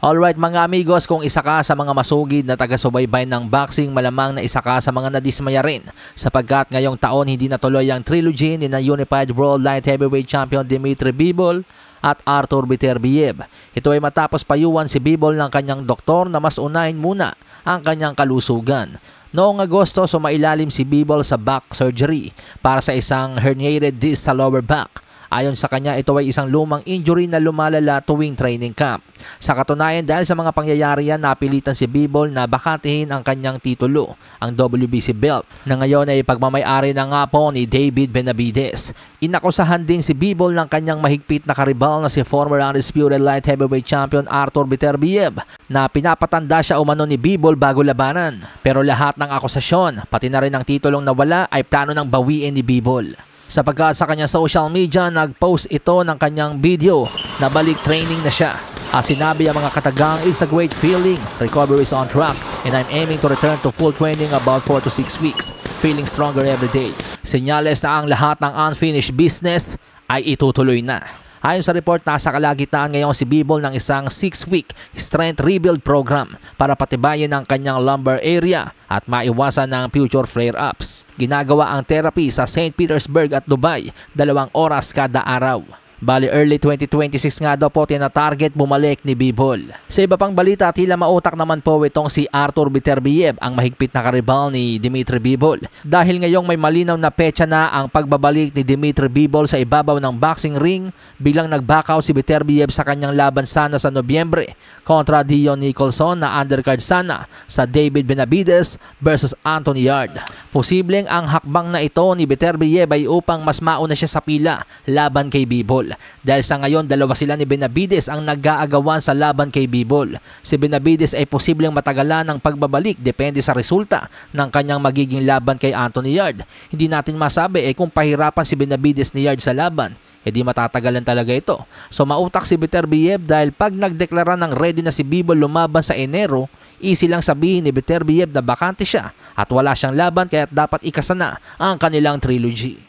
Alright mga amigos, kung isa ka sa mga masugid na taga-subaybay ng boxing, malamang na isa ka sa mga nadismaya rin sapagkat ngayong taon hindi natuloy ang trilogy ni na Unified World Light Heavyweight Champion Dmitry Bivol at Artur Beterbiev. Ito ay matapos payuhan si Bivol ng kanyang doktor na mas unahin muna ang kanyang kalusugan. Noong Agosto, sumailalim si Bivol sa back surgery para sa isang herniated disc sa lower back. Ayon sa kanya, ito ay isang lumang injury na lumalala tuwing training camp. Sa katunayan, dahil sa mga pangyayari yan, napilitan si Bivol na bakantihin ang kanyang titulo, ang WBC belt, na ngayon ay pagmamay-ari na nga po ni David Benavides. Inakusahan din si Bivol ng kanyang mahigpit na karibal na si former undisputed light heavyweight champion Artur Beterbiev na pinapatanda siya umano ni Bivol bago labanan. Pero lahat ng akusasyon, pati na rin ang titulong nawala, ay plano ng bawiin ni Bivol. Sapagkat sa kanyang social media, nag-post ito ng kanyang video na balik training na siya. At sinabi ang mga katagang, "It's a great feeling. Recovery is on track and I'm aiming to return to full training about 4 to 6 weeks. Feeling stronger every day." Senyales na ang lahat ng unfinished business ay itutuloy na. Ayon sa report, nasa kalagitnaan ngayon si Bivol ng isang 6-week strength rebuild program para patibayin ang kanyang lumbar area at maiwasan ng future flare-ups. Ginagawa ang therapy sa St. Petersburg at Dubai, 2 oras kada araw. Bali early 2026 nga daw po tina-target bumalik ni Bivol. Sa iba pang balita, tila mautak naman po itong si Artur Beterbiev, ang mahigpit na karibal ni Dmitry Bivol. Dahil ngayong may malinaw na petsa na ang pagbabalik ni Dmitry Bivol sa ibabaw ng boxing ring, bilang nag-back out si Beterbiev sa kanyang laban sana sa Nobyembre kontra Dion Nicholson na undercard sana sa David Benavides versus Anthony Yarde. Posibleng ang hakbang na ito ni Beterbiev ay upang mas mauna siya sa pila laban kay Bivol. Dahil sa ngayon, dalawa sila ni Benavides ang nag-aagawan sa laban kay Bivol. Si Benavides ay posibleng matagalan ng pagbabalik depende sa resulta ng kanyang magiging laban kay Anthony Yarde. Hindi natin masabi kung pahirapan si Benavides ni Yarde sa laban, di matatagalan talaga ito. So mautak si Beterbiev dahil pag nagdeklara ng ready na si Bivol lumaban sa Enero, easy lang sabihin ni Beterbiev na bakante siya at wala siyang laban kaya dapat ikasana ang kanilang trilogy.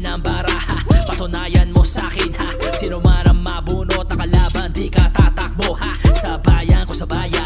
Ang baraha, patunayan mo sa'kin ha. Sino man ang mabunot na kalaban, di ka tatakbo ha. Sa bayan ko sa bayan.